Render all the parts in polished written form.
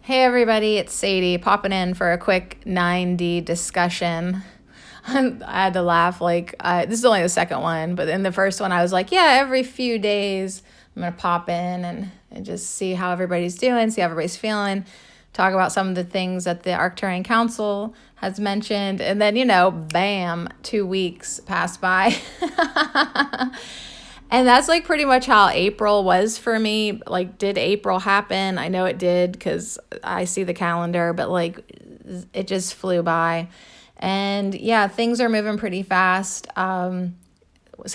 Hey everybody, it's Sadie popping in for a quick 9D discussion. I had to laugh, this is only the second one, but in the first one I was like, yeah, every few days I'm going to pop in and just see how everybody's doing, see how everybody's feeling, talk about some of the things that the Arcturian Council has mentioned, and then, bam, 2 weeks passed by. And that's pretty much how April was for me. Did April happen? I know it did because I see the calendar, but it just flew by. And yeah, things are moving pretty fast. I'm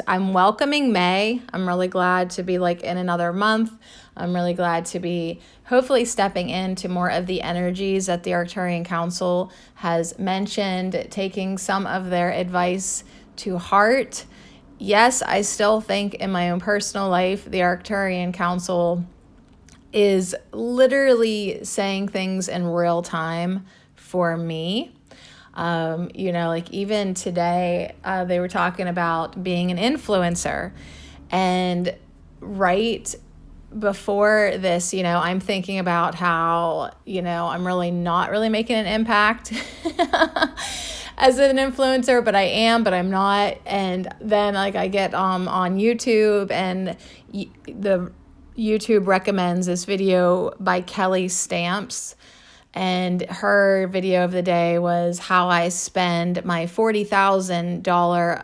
welcoming May. I'm really glad to be in another month. I'm really glad to be hopefully stepping into more of the energies that the Arcturian Council has mentioned, taking some of their advice to heart. Yes, I still think in my own personal life, the Arcturian Council is literally saying things in real time for me. Even today, they were talking about being an influencer. And right before this, I'm thinking about how, I'm really not really making an impact as an influencer, but I am, but I'm not. And then I get on YouTube, and the YouTube recommends this video by Kelly Stamps, and her video of the day was how I spend my $40,000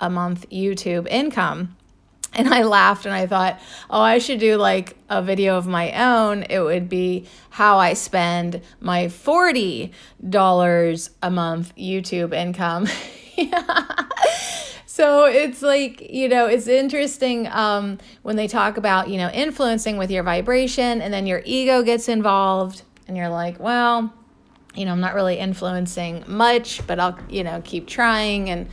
a month YouTube income. And I laughed and I thought, oh, I should do a video of my own. It would be how I spend my $40 a month YouTube income. So it's it's interesting when they talk about, influencing with your vibration, and then your ego gets involved and you're like, well, I'm not really influencing much, but I'll, keep trying and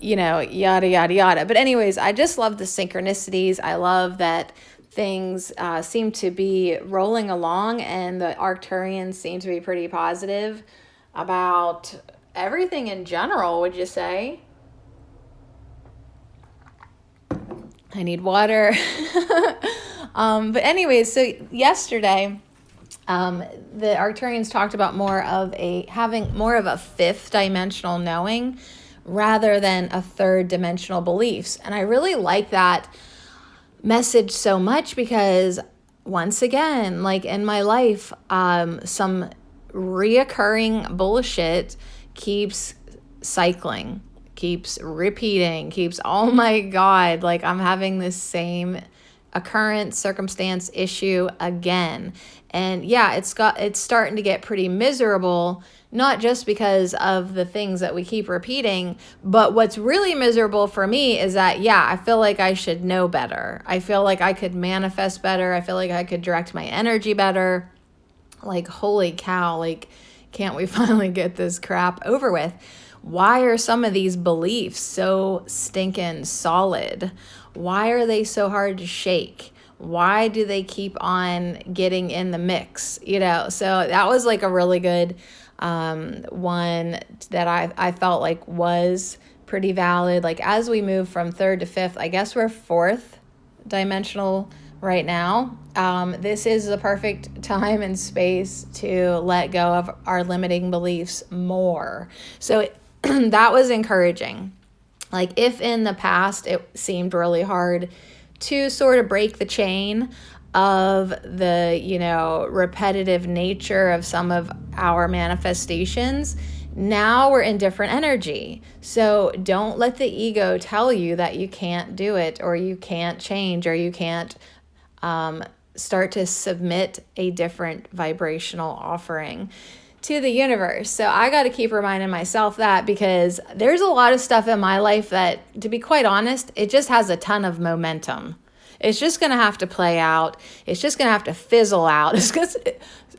yada, yada, yada. But anyways, I just love the synchronicities. I love that things seem to be rolling along, and the Arcturians seem to be pretty positive about everything in general, would you say? I need water. But anyways, so yesterday, the Arcturians talked about having more of a fifth dimensional knowing rather than a third dimensional beliefs. And I really like that message so much because, once again, in my life, some reoccurring bullshit keeps cycling, keeps repeating, oh my God, I'm having this same occurrence, circumstance, issue again. And yeah, it's starting to get pretty miserable, not just because of the things that we keep repeating, but what's really miserable for me is that, yeah, I feel like I should know better. I feel like I could manifest better. I feel like I could direct my energy better. Holy cow, can't we finally get this crap over with? Why are some of these beliefs so stinking solid? Why are they so hard to shake? Why do they keep on getting in the mix? So that was a really good one that I felt was pretty valid. As we move from third to fifth, I guess we're fourth dimensional right now. This is the perfect time and space to let go of our limiting beliefs more. So that was encouraging. If in the past it seemed really hard to sort of break the chain of the, repetitive nature of some of our manifestations, now we're in different energy. So don't let the ego tell you that you can't do it, or you can't change, or you can't start to submit a different vibrational offering to the universe. So I got to keep reminding myself that, because there's a lot of stuff in my life that, to be quite honest, it just has a ton of momentum. It's just going to have to play out. It's just going to have to fizzle out. It's just,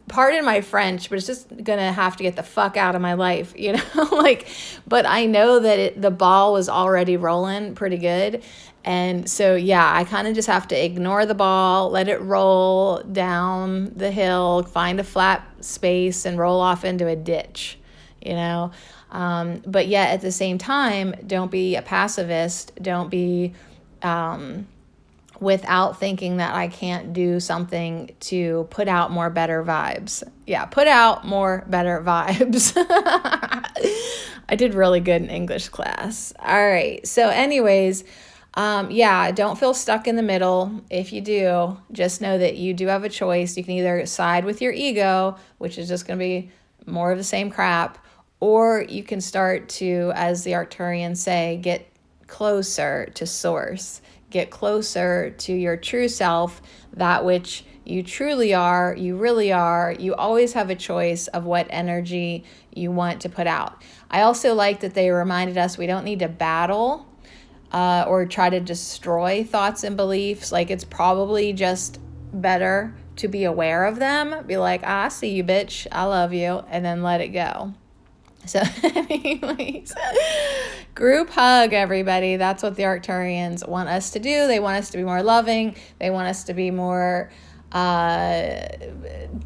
pardon my French, but it's just going to have to get the fuck out of my life, but I know that the ball was already rolling pretty good. And so, yeah, I kind of just have to ignore the ball, let it roll down the hill, find a flat space, and roll off into a ditch, But yet, at the same time, don't be a pacifist. Don't be without thinking that I can't do something to put out more better vibes. Yeah, put out more better vibes. I did really good in English class. All right. So anyways, yeah, don't feel stuck in the middle. If you do, just know that you do have a choice. You can either side with your ego, which is just going to be more of the same crap, or you can start to, as the Arcturians say, get closer to source, get closer to your true self, that which you truly are, you really are. You always have a choice of what energy you want to put out. I also like that they reminded us we don't need to battle or try to destroy thoughts and beliefs. Like, it's probably just better to be aware of them, be like, I see you, bitch, I love you, and then let it go. So anyways, group hug, everybody. That's what the Arcturians want us to do. They want us to be more loving. They want us to be more,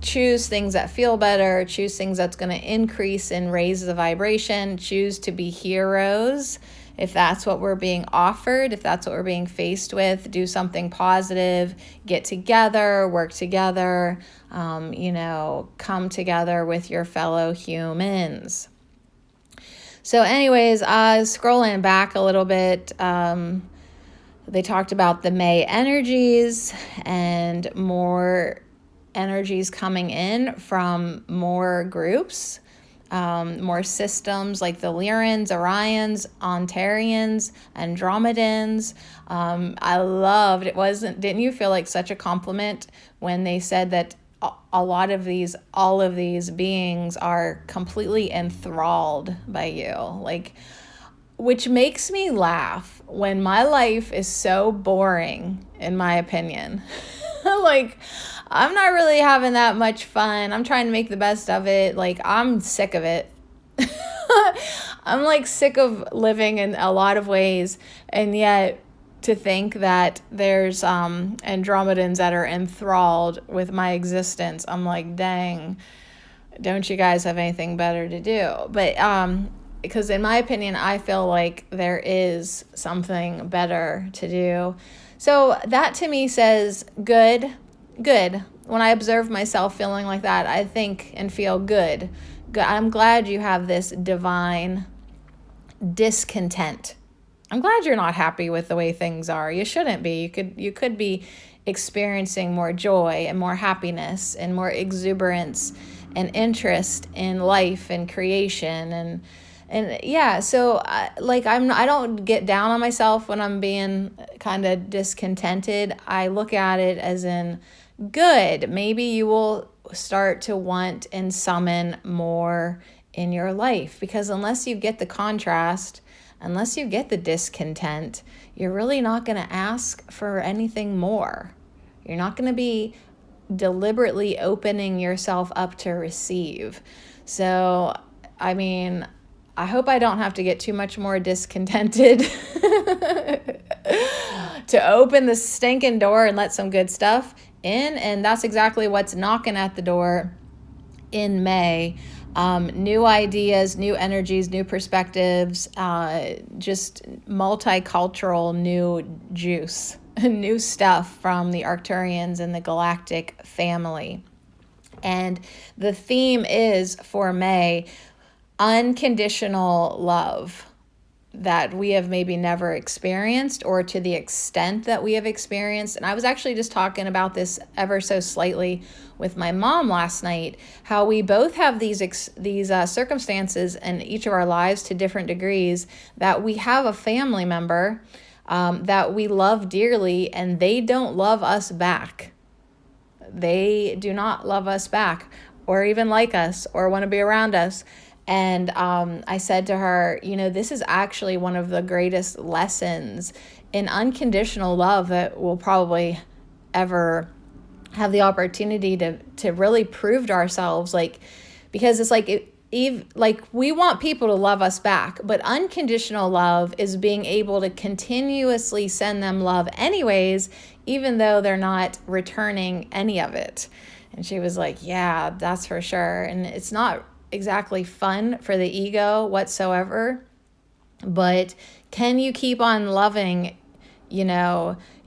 choose things that feel better, choose things that's going to increase and raise the vibration, choose to be heroes. If that's what we're being offered, if that's what we're being faced with, do something positive, get together, work together, come together with your fellow humans. So anyways, scrolling back a little bit, they talked about the May energies and more energies coming in from more groups, more systems like the Lyrans, Orions, Ontarians, Andromedans. I loved, didn't you feel like such a compliment when they said that all of these beings are completely enthralled by you, like, which makes me laugh when my life is so boring, in my opinion. Like, I'm not really having that much fun. I'm trying to make the best of it. Like, I'm sick of it. I'm like sick of living in a lot of ways, and yet to think that there's Andromedans that are enthralled with my existence, I'm like, dang, don't you guys have anything better to do? But because in my opinion, I feel like there is something better to do. So that to me says good. When I observe myself feeling like that, I think and feel good. I'm glad you have this divine discontent. I'm glad you're not happy with the way things are. You shouldn't be. You could be experiencing more joy and more happiness and more exuberance and interest in life and creation and yeah. So I don't get down on myself when I'm being kind of discontented. I look at it as in good. Maybe you will start to want and summon more in your life, because unless you get the contrast, unless you get the discontent, you're really not going to ask for anything more. You're not going to be deliberately opening yourself up to receive. So, I mean, I hope I don't have to get too much more discontented to open the stinking door and let some good stuff in. And that's exactly what's knocking at the door in May. New ideas, new energies, new perspectives, just multicultural new juice, new stuff from the Arcturians and the galactic family. And the theme is for May, unconditional love that we have maybe never experienced, or to the extent that we have experienced. And I was actually just talking about this ever so slightly with my mom last night, how we both have these circumstances in each of our lives to different degrees, that we have a family member that we love dearly, and they don't love us back. They do not love us back, or even like us, or want to be around us. And I said to her, this is actually one of the greatest lessons in unconditional love that we'll probably ever have the opportunity to really prove to ourselves. Like, because it's like, we want people to love us back, but unconditional love is being able to continuously send them love anyways, even though they're not returning any of it. And she was like, yeah, that's for sure. And it's not exactly fun for the ego whatsoever, but can you keep on loving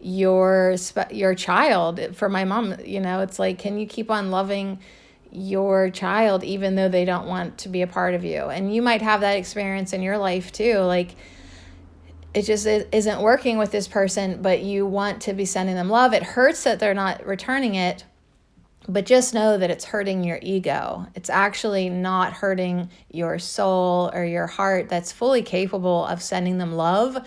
your child. For my mom, it's like, can you keep on loving your child even though they don't want to be a part of you? And you might have that experience in your life too. Like, it just isn't working with this person, but you want to be sending them love. It hurts that they're not returning it, but just know that it's hurting your ego. It's actually not hurting your soul or your heart that's fully capable of sending them love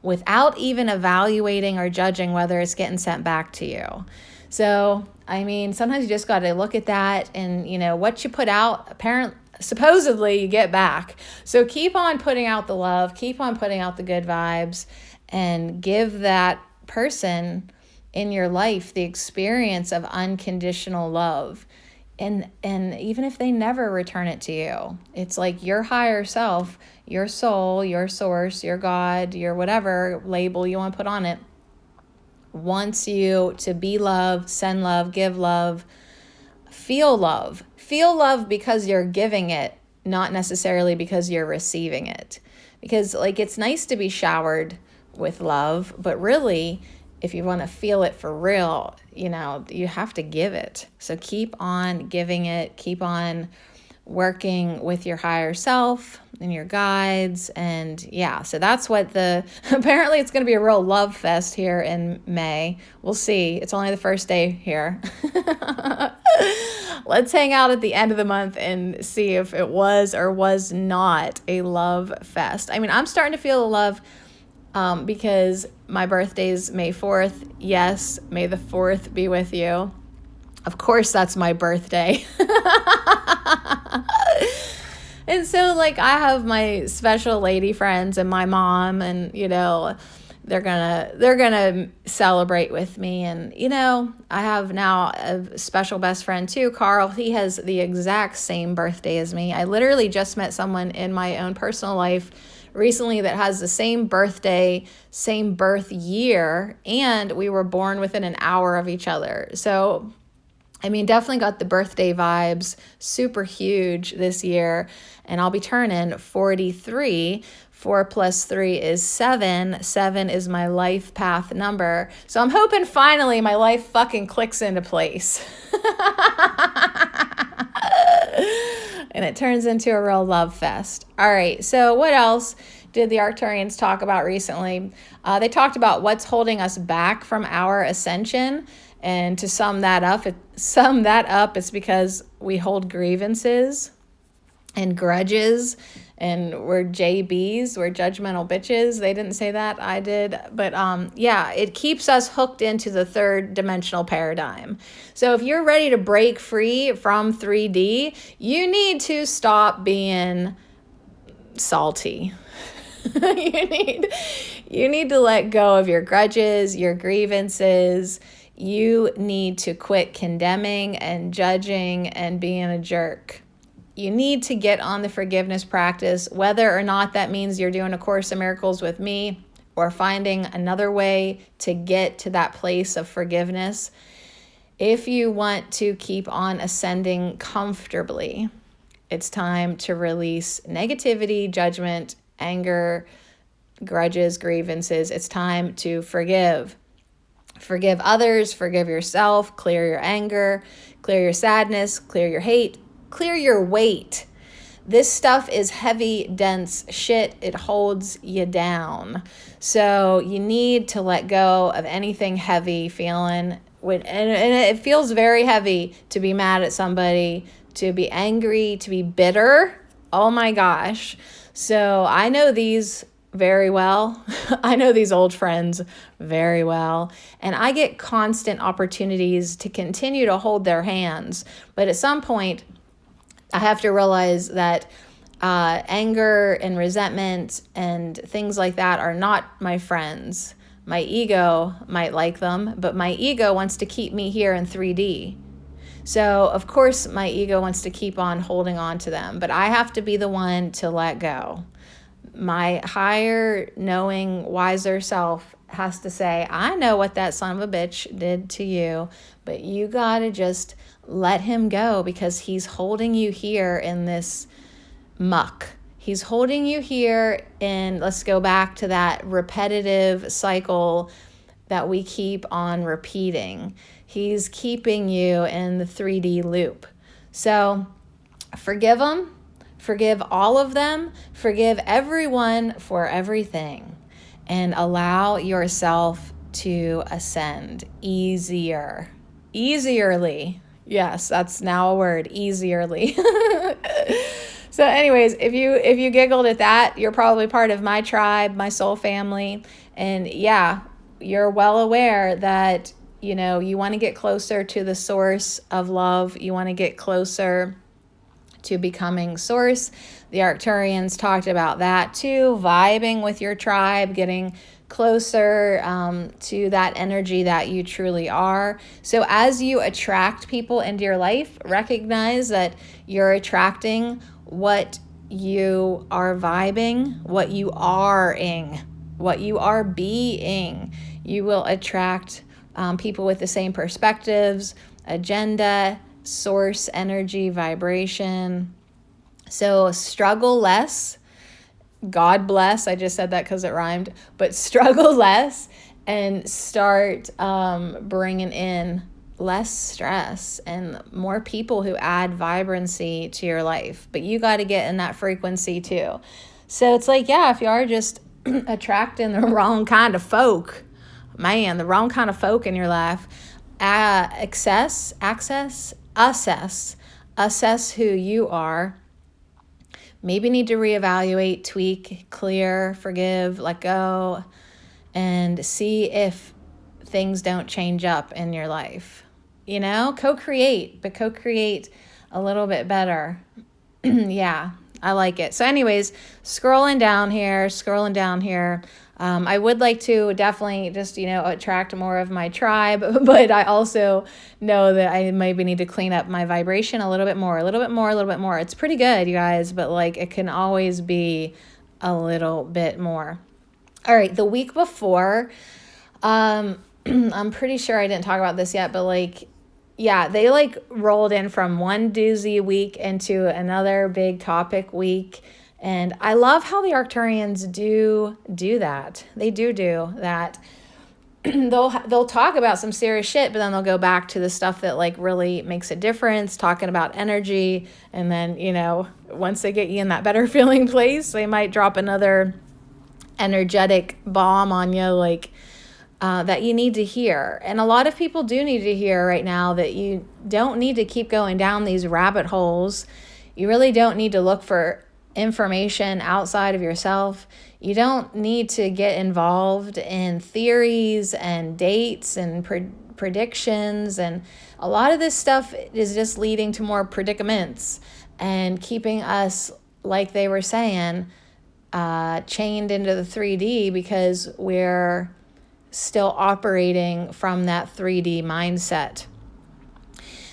without even evaluating or judging whether it's getting sent back to you. So, I mean, sometimes you just got to look at that, and, what you put out, supposedly you get back. So keep on putting out the love, keep on putting out the good vibes, and give that person in your life the experience of unconditional love. And even if they never return it to you, it's like your higher self, your soul, your source, your God, your whatever label you want to put on it, wants you to be love, send love, give love, feel love. Feel love because you're giving it, not necessarily because you're receiving it. Because, like, it's nice to be showered with love, but really, if you want to feel it for real, you have to give it. So keep on giving it, keep on working with your higher self and your guides. And yeah, so that's what apparently it's going to be a real love fest here in May. We'll see. It's only the first day here. Let's hang out at the end of the month and see if it was or was not a love fest. I mean, I'm starting to feel the love because my birthday's May 4th. Yes, May the 4th be with you. Of course, that's my birthday. And so, like, I have my special lady friends and my mom, and, they're gonna celebrate with me. And, I have now a special best friend too, Carl. He has the exact same birthday as me. I literally just met someone in my own personal life recently that has the same birthday, same birth year, and we were born within an hour of each other. So, I mean, definitely got the birthday vibes, super huge this year. And I'll be turning 43. 4 plus 3 is 7. 7 is my life path number. So I'm hoping finally my life fucking clicks into place. And it turns into a real love fest. All right, so what else did the Arcturians talk about recently? They talked about what's holding us back from our ascension. And to sum that up, it's because we hold grievances and grudges, and we're JBs, we're judgmental bitches. They didn't say that, I did. But yeah, it keeps us hooked into the third dimensional paradigm. So if you're ready to break free from 3D, you need to stop being salty. You need to let go of your grudges, your grievances. You need to quit condemning and judging and being a jerk. You need to get on the forgiveness practice, whether or not that means you're doing A Course in Miracles with me or finding another way to get to that place of forgiveness. If you want to keep on ascending comfortably, it's time to release negativity, judgment, anger, grudges, grievances. It's time to forgive. Forgive others, forgive yourself, clear your anger, clear your sadness, clear your hate, clear your weight. This stuff is heavy, dense shit. It holds you down. So you need to let go of anything heavy feeling. And it feels very heavy to be mad at somebody, to be angry, to be bitter. Oh my gosh. So I know these very well. I know these old friends very well. And I get constant opportunities to continue to hold their hands. But at some point, I have to realize that anger and resentment and things like that are not my friends. My ego might like them, but my ego wants to keep me here in 3D. So, of course, my ego wants to keep on holding on to them, but I have to be the one to let go. My higher, knowing, wiser self has to say, I know what that son of a bitch did to you, but you gotta just let him go because he's holding you here in this muck. He's holding you here in, let's go back to that repetitive cycle, that we keep on repeating. He's keeping you in the 3D loop. So forgive them, forgive all of them, forgive everyone for everything, and allow yourself to ascend easierly. Yes, that's now a word, easierly. So anyways, if you giggled at that, you're probably part of my tribe, my soul family. And yeah, you're well aware that, you want to get closer to the source of love. You want to get closer to becoming source. The Arcturians talked about that too, vibing with your tribe, getting closer to that energy that you truly are. So as you attract people into your life, recognize that you're attracting what you are vibing, what you are-ing, what you are being. You will attract people with the same perspectives, agenda, source energy, vibration. So struggle less. God bless. I just said that because it rhymed. But struggle less and start bringing in less stress and more people who add vibrancy to your life. But you got to get in that frequency too. So it's like, yeah, if you are just attracting the wrong kind of folk, the wrong kind of folk in your life, assess who you are. Maybe need to reevaluate, tweak, clear, forgive, let go, and see if things don't change up in your life. Co-create, but co-create a little bit better. Yeah, I like it. So anyways, scrolling down here. I would like to definitely just, attract more of my tribe, but I also know that I maybe need to clean up my vibration a little bit more. It's pretty good, you guys, but it can always be a little bit more. All right, the week before, I'm pretty sure I didn't talk about this yet, but they rolled in from one doozy week into another big topic week. And I love how the Arcturians do that. They do that. They'll talk about some serious shit, but then they'll go back to the stuff that really makes a difference, talking about energy. And then, once they get you in that better feeling place, they might drop another energetic bomb on you, that you need to hear. And a lot of people do need to hear right now that you don't need to keep going down these rabbit holes. You really don't need to look for information outside of yourself. You don't need to get involved in theories and dates and predictions. And a lot of this stuff is just leading to more predicaments and keeping us, like they were saying, chained into the 3D because we're still operating from that 3D mindset.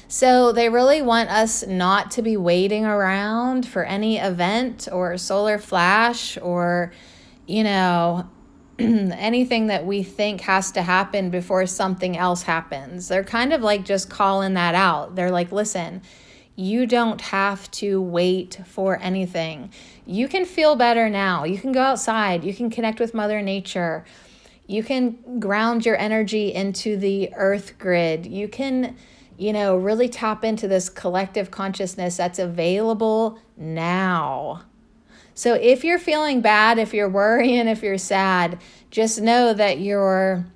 So they really want us not to be waiting around for any event or solar flash or, anything that we think has to happen before something else happens. They're kind of just calling that out. They're like, listen, you don't have to wait for anything. You can feel better now. You can go outside. You can connect with Mother Nature. You can ground your energy into the earth grid. You can really tap into this collective consciousness that's available now. So if you're feeling bad, if you're worrying, if you're sad, just know that you're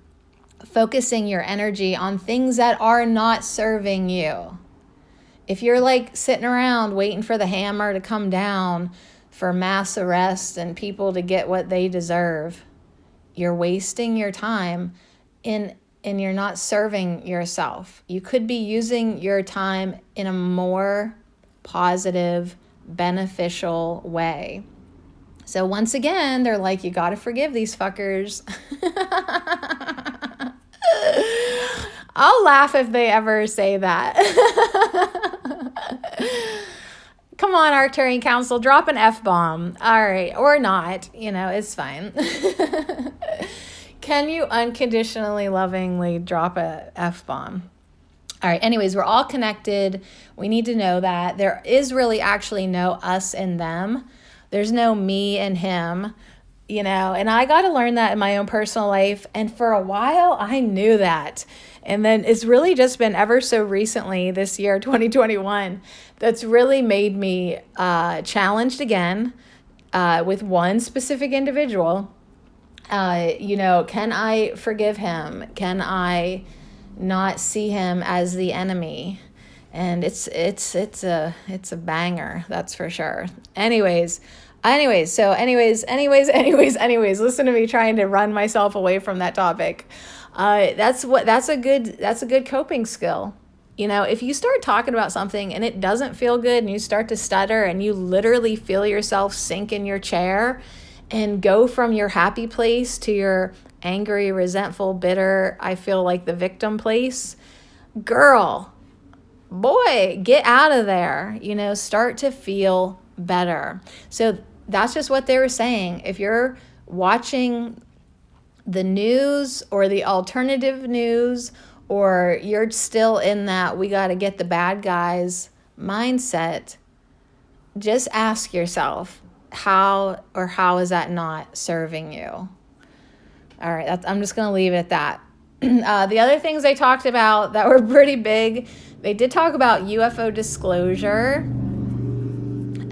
focusing your energy on things that are not serving you. If you're sitting around waiting for the hammer to come down for mass arrest and people to get what they deserve, you're wasting your time and you're not serving yourself. You could be using your time in a more positive, beneficial way. So once again, they're like, you got to forgive these fuckers. I'll laugh if they ever say that. Come on, Arcturian Council, drop an F-bomb. All right, or not, it's fine. Can you unconditionally, lovingly drop a F-bomb? All right, anyways, we're all connected. We need to know that. There is really actually no us and them. There's no me and him. and I got to learn that in my own personal life. And for a while, I knew that. And then it's really just been ever so recently, this year, 2021, that's really made me challenged again with one specific individual. Can I forgive him? Can I not see him as the enemy? And it's a banger, that's for sure. Anyways, listen to me trying to run myself away from that topic. That's a good coping skill. If you start talking about something and it doesn't feel good and you start to stutter and you literally feel yourself sink in your chair and go from your happy place to your angry, resentful, bitter, I feel like the victim place, girl, boy, get out of there. Start to feel better. So that's just what they were saying. If you're watching the news or the alternative news, or you're still in that we got to get the bad guys mindset, just ask yourself, how is that not serving you? All right, I'm just going to leave it at that. The other things they talked about that were pretty big, they did talk about UFO disclosure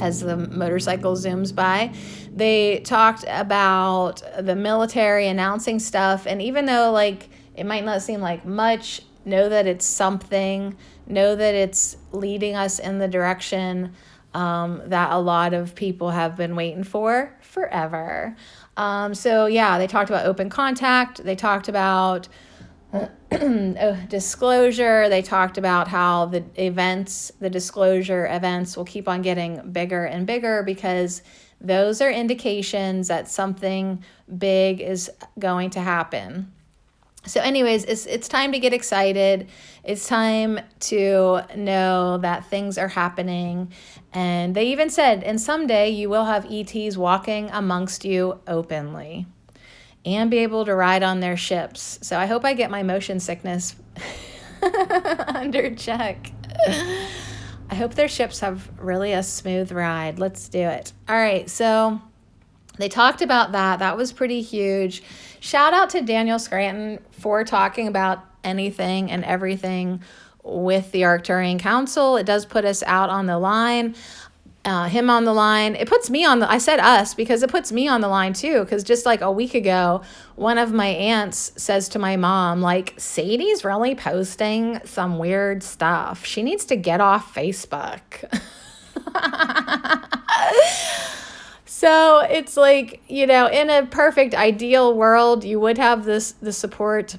as the motorcycle zooms by. They talked about the military announcing stuff, and even though it might not seem like much, know that it's something, know that it's leading us in the direction that a lot of people have been waiting for forever. They talked about open contact. They talked about disclosure. They talked about how the disclosure events will keep on getting bigger and bigger because those are indications that something big is going to happen. So anyways, it's time to get excited. It's time to know that things are happening. And they even said, and someday you will have ETs walking amongst you openly and be able to ride on their ships. So I hope I get my motion sickness under check. I hope their ships have really a smooth ride. Let's do it. All right, so they talked about that. That was pretty huge. Shout out to Daniel Scranton for talking about anything and everything with the Arcturian Council. It does put us out on the line. Him on the line. It puts me on I said us because it puts me on the line too. Because just like a week ago, one of my aunts says to my mom, Sadie's really posting some weird stuff. She needs to get off Facebook. So it's in a perfect ideal world, you would have the support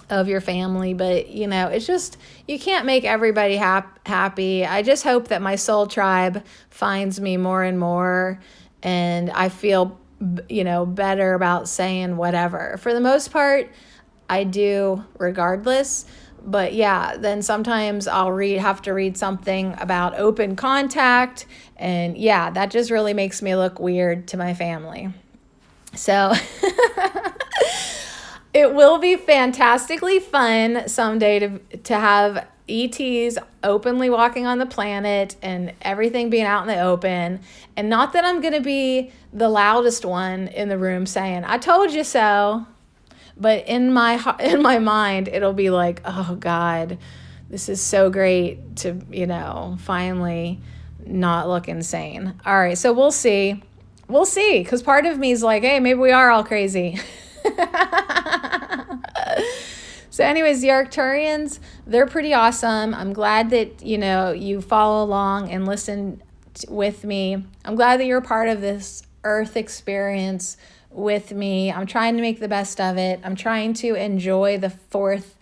of your family, but it's just, you can't make everybody happy. I just hope that my soul tribe finds me more and more, and I feel better about saying whatever. For the most part, I do regardless. But yeah, then sometimes I'll have to read something about open contact, and yeah, that just really makes me look weird to my family. So it will be fantastically fun someday to have ETs openly walking on the planet and everything being out in the open. And not that I'm going to be the loudest one in the room saying, "I told you so." But in my mind, it'll be like, oh God, this is so great to, finally not look insane. All right, so we'll see. We'll see, because part of me is like, hey, maybe we are all crazy. So anyways, the Arcturians, they're pretty awesome. I'm glad that, you follow along and listen with me. I'm glad that you're part of this Earth experience with me. I'm trying to make the best of it. I'm trying to enjoy the fourth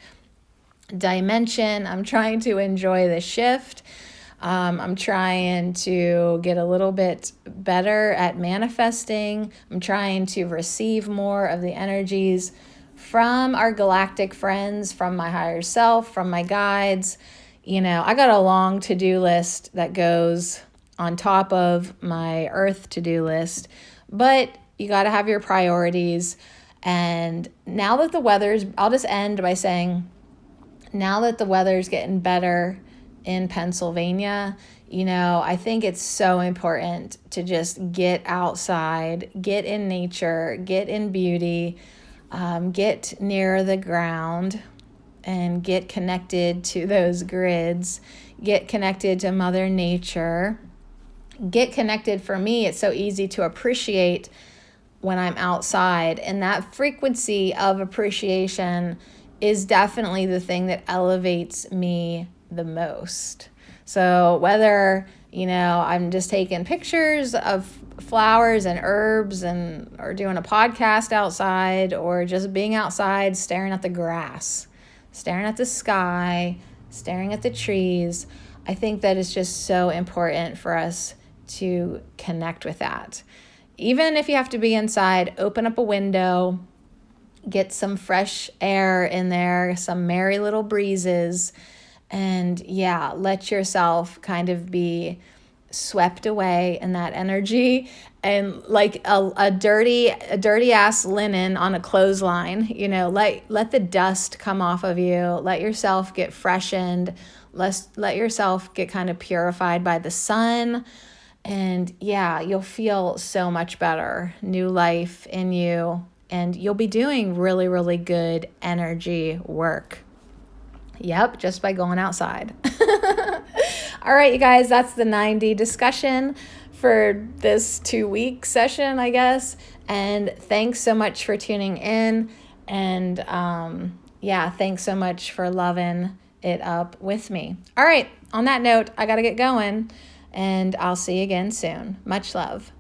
dimension. I'm trying to enjoy the shift. I'm trying to get a little bit better at manifesting. I'm trying to receive more of the energies from our galactic friends, from my higher self, from my guides. I got a long to-do list that goes on top of my Earth to-do list, but you got to have your priorities. And now that I'll just end by saying, now that the weather's getting better in Pennsylvania, I think it's so important to just get outside, get in nature, get in beauty, get near the ground, and get connected to those grids, get connected to Mother Nature, get connected. For me, it's so easy to appreciate when I'm outside, and that frequency of appreciation is definitely the thing that elevates me the most. So whether, I'm just taking pictures of flowers and herbs or doing a podcast outside, or just being outside staring at the grass, staring at the sky, staring at the trees, I think that it's just so important for us to connect with that. Even if you have to be inside, open up a window, get some fresh air in there, some merry little breezes, and let yourself kind of be swept away in that energy. And like a dirty ass linen on a clothesline, let the dust come off of you, let yourself get freshened, let yourself get kind of purified by the sun. And you'll feel so much better, new life in you, and you'll be doing really, really good energy work. Yep, just by going outside. All right, you guys, that's the 9D discussion for this 2-week session, I guess. And thanks so much for tuning in. And thanks so much for loving it up with me. All right, on that note, I got to get going, and I'll see you again soon. Much love.